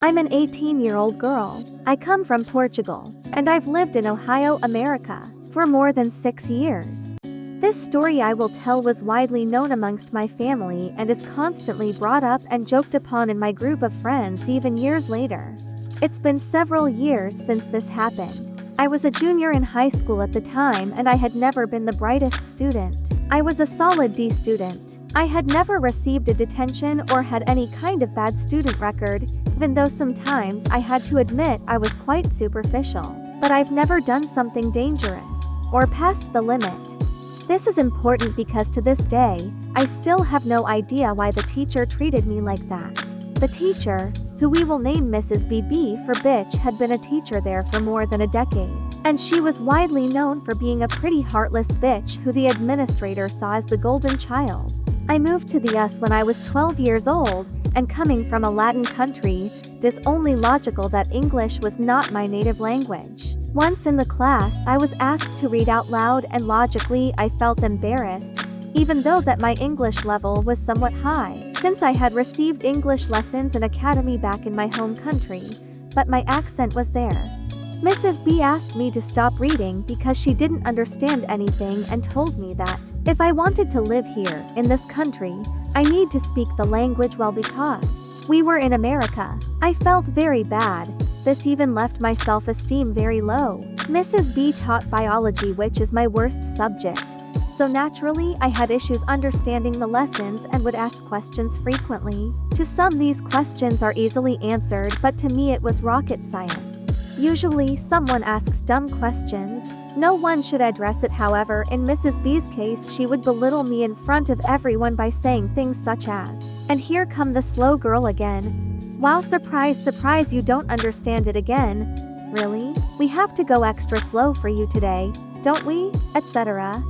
I'm an 18-year-old girl. I come from Portugal, and I've lived in Ohio, America, for more than 6 years. This story I will tell was widely known amongst my family and is constantly brought up and joked upon in my group of friends even years later. It's been several years since this happened. I was a junior in high school at the time and I had never been the brightest student. I was a solid D student. I had never received a detention or had any kind of bad student record, even though sometimes I had to admit I was quite superficial. But I've never done something dangerous or passed the limit. This is important because to this day, I still have no idea why the teacher treated me like that. The teacher, who we will name Mrs. BB for bitch, had been a teacher there for more than a decade, and she was widely known for being a pretty heartless bitch who the administrator saw as the golden child. I moved to the US when I was 12 years old, and coming from a Latin country, it is only logical that English was not my native language. Once in the class, I was asked to read out loud and logically I felt embarrassed, even though that my English level was somewhat high, since I had received English lessons in academy back in my home country, but my accent was there. Mrs. B asked me to stop reading because she didn't understand anything and told me that, if I wanted to live here, in this country, I need to speak the language well because we were in America. I felt very bad. This even left my self-esteem very low. Mrs. B taught biology, which is my worst subject. So naturally, I had issues understanding the lessons and would ask questions frequently. To some, these questions are easily answered, but to me it was rocket science. Usually, someone asks dumb questions. No one should address it. However, in Mrs. B's case, she would belittle me in front of everyone by saying things such as, "And here come the slow girl again. Wow, surprise, surprise, you don't understand it again. Really? We have to go extra slow for you today, don't we?" etc.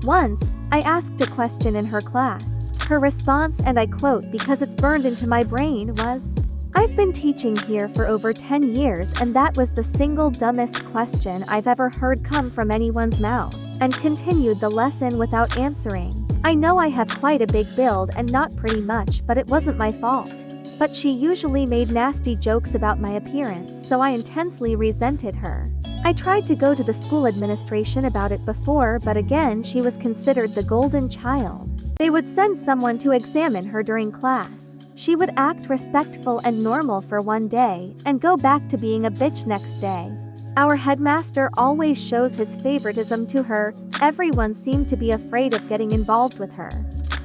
Once, I asked a question in her class. Her response, and I quote because it's burned into my brain, was, "I've been teaching here for over 10 years and that was the single dumbest question I've ever heard come from anyone's mouth," and continued the lesson without answering. I know I have quite a big build and not pretty much, but it wasn't my fault. But she usually made nasty jokes about my appearance, so I intensely resented her. I tried to go to the school administration about it before, but again she was considered the golden child. They would send someone to examine her during class. She would act respectful and normal for one day, and go back to being a bitch next day. Our headmaster always shows his favoritism to her. Everyone seemed to be afraid of getting involved with her.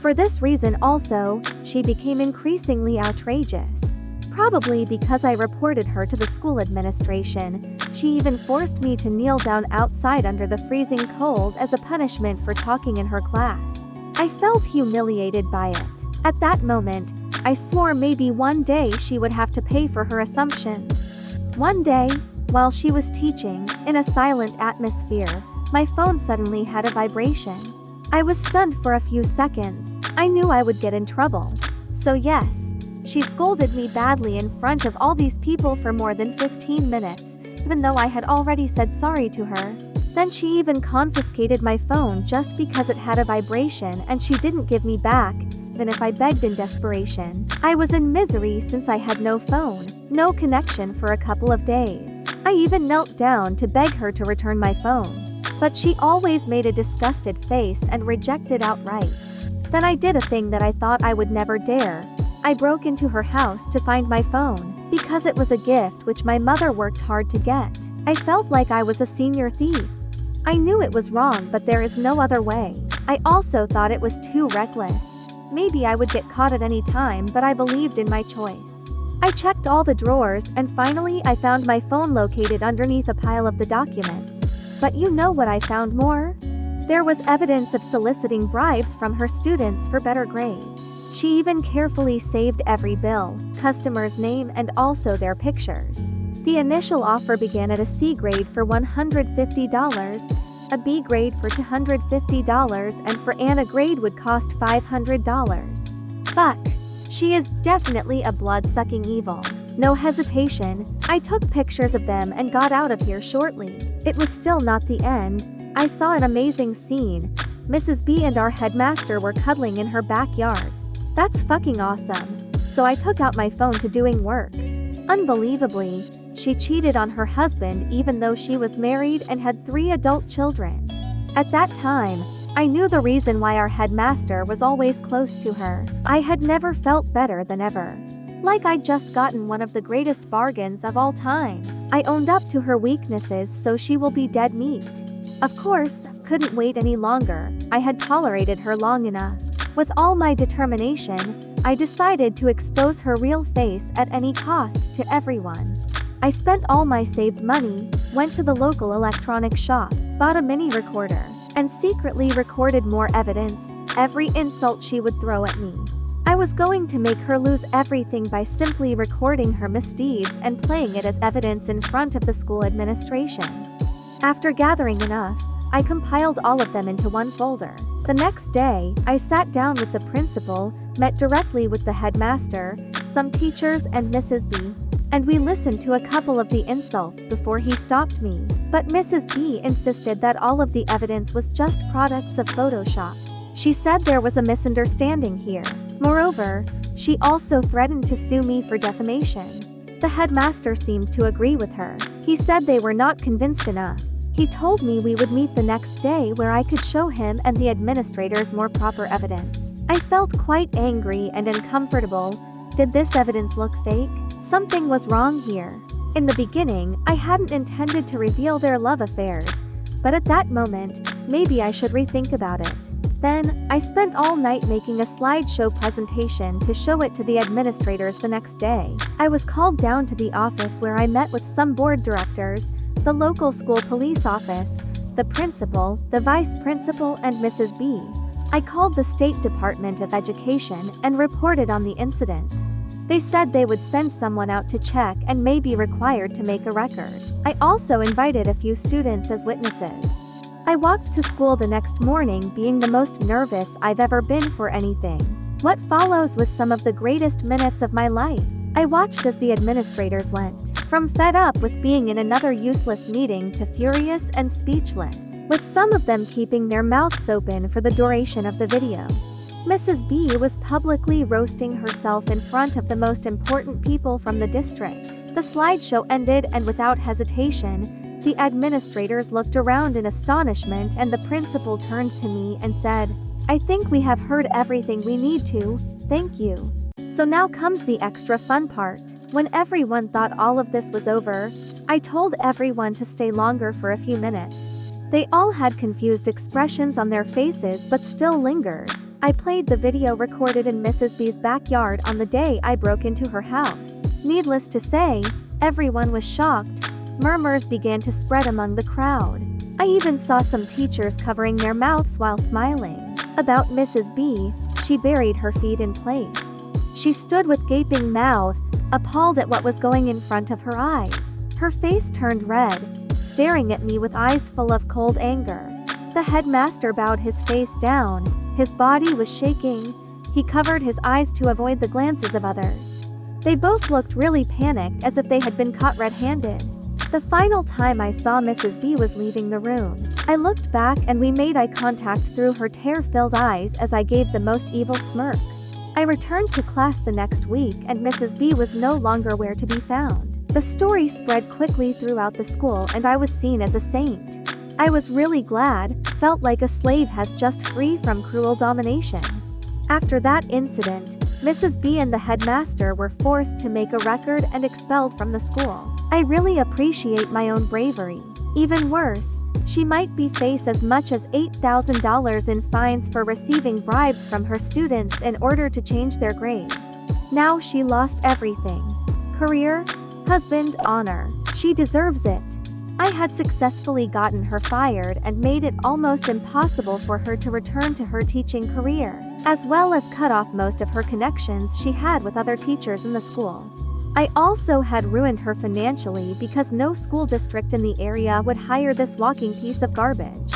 For this reason also, she became increasingly outrageous. Probably because I reported her to the school administration, she even forced me to kneel down outside under the freezing cold as a punishment for talking in her class. I felt humiliated by it. At that moment, I swore maybe one day she would have to pay for her assumptions. One day, while she was teaching, in a silent atmosphere, my phone suddenly had a vibration. I was stunned for a few seconds. I knew I would get in trouble. So yes, she scolded me badly in front of all these people for more than 15 minutes, even though I had already said sorry to her. Then she even confiscated my phone just because it had a vibration and she didn't give me back, even if I begged in desperation. I was in misery since I had no phone, no connection for a couple of days. I even knelt down to beg her to return my phone. But she always made a disgusted face and rejected outright. Then I did a thing that I thought I would never dare. I broke into her house to find my phone, because it was a gift which my mother worked hard to get. I felt like I was a senior thief. I knew it was wrong, but there is no other way. I also thought it was too reckless. Maybe I would get caught at any time, but I believed in my choice. I checked all the drawers and finally I found my phone located underneath a pile of the documents. But you know what I found more? There was evidence of soliciting bribes from her students for better grades. She even carefully saved every bill, customer's name, and also their pictures. The initial offer began at a C grade for $150, a B grade for $250, and for Ann a grade would cost $500. Fuck. She is definitely a blood-sucking evil. No hesitation, I took pictures of them and got out of here shortly. It was still not the end. I saw an amazing scene. Mrs. B and our headmaster were cuddling in her backyard. That's fucking awesome. So I took out my phone to doing work. Unbelievably, she cheated on her husband even though she was married and had 3 adult children. At that time, I knew the reason why our headmaster was always close to her. I had never felt better than ever. Like I'd just gotten one of the greatest bargains of all time. I owned up to her weaknesses, so she will be dead meat. Of course, couldn't wait any longer. I had tolerated her long enough. With all my determination, I decided to expose her real face at any cost to everyone. I spent all my saved money, went to the local electronic shop, bought a mini recorder, and secretly recorded more evidence, every insult she would throw at me. I was going to make her lose everything by simply recording her misdeeds and playing it as evidence in front of the school administration. After gathering enough, I compiled all of them into one folder. The next day, I sat down with the principal, met directly with the headmaster, some teachers and Mrs. B, and we listened to a couple of the insults before he stopped me. But Mrs. B insisted that all of the evidence was just products of Photoshop. She said there was a misunderstanding here. Moreover, she also threatened to sue me for defamation. The headmaster seemed to agree with her. He said they were not convinced enough. He told me we would meet the next day where I could show him and the administrators more proper evidence. I felt quite angry and uncomfortable. Did this evidence look fake? Something was wrong here. In the beginning, I hadn't intended to reveal their love affairs, but at that moment, maybe I should rethink about it. Then, I spent all night making a slideshow presentation to show it to the administrators the next day. I was called down to the office where I met with some board directors, the local school police office, the principal, the vice principal, and Mrs. B. I called the State Department of Education and reported on the incident. They said they would send someone out to check and may be required to make a record. I also invited a few students as witnesses. I walked to school the next morning being the most nervous I've ever been for anything. What follows was some of the greatest minutes of my life. I watched as the administrators went from fed up with being in another useless meeting to furious and speechless, with some of them keeping their mouths open for the duration of the video. Mrs. B was publicly roasting herself in front of the most important people from the district. The slideshow ended, and without hesitation, the administrators looked around in astonishment, and the principal turned to me and said, "I think we have heard everything we need to, thank you." So now comes the extra fun part. When everyone thought all of this was over, I told everyone to stay longer for a few minutes. They all had confused expressions on their faces but still lingered. I played the video recorded in Mrs. B's backyard on the day I broke into her house. Needless to say, everyone was shocked. Murmurs began to spread among the crowd. I even saw some teachers covering their mouths while smiling. About Mrs. B, she buried her feet in place. She stood with gaping mouth, appalled at what was going in front of her eyes. Her face turned red, staring at me with eyes full of cold anger. The headmaster bowed his face down. His body was shaking. He covered his eyes to avoid the glances of others. They both looked really panicked, as if they had been caught red-handed. The final time I saw Mrs. B was leaving the room. I looked back and we made eye contact through her tear-filled eyes as I gave the most evil smirk. I returned to class the next week and Mrs. B was no longer where to be found. The story spread quickly throughout the school and I was seen as a saint. I was really glad, felt like a slave has just free from cruel domination. After that incident, Mrs. B and the headmaster were forced to make a record and expelled from the school. I really appreciate my own bravery. Even worse, she might be face as much as $8,000 in fines for receiving bribes from her students in order to change their grades. Now she lost everything. Career, husband, honor. She deserves it. I had successfully gotten her fired and made it almost impossible for her to return to her teaching career, as well as cut off most of her connections she had with other teachers in the school. I also had ruined her financially because no school district in the area would hire this walking piece of garbage.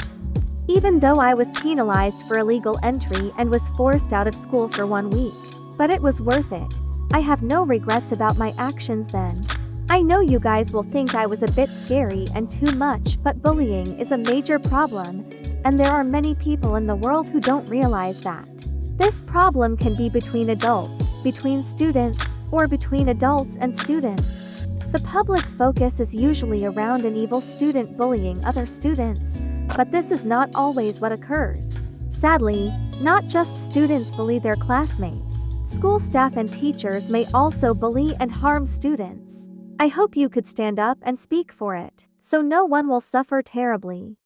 Even though I was penalized for illegal entry and was forced out of school for 1 week. But it was worth it. I have no regrets about my actions then. I know you guys will think I was a bit scary and too much, but bullying is a major problem, and there are many people in the world who don't realize that. This problem can be between adults, between students, or between adults and students. The public focus is usually around an evil student bullying other students, but this is not always what occurs. Sadly, not just students bully their classmates. School staff and teachers may also bully and harm students. I hope you could stand up and speak for it, so no one will suffer terribly.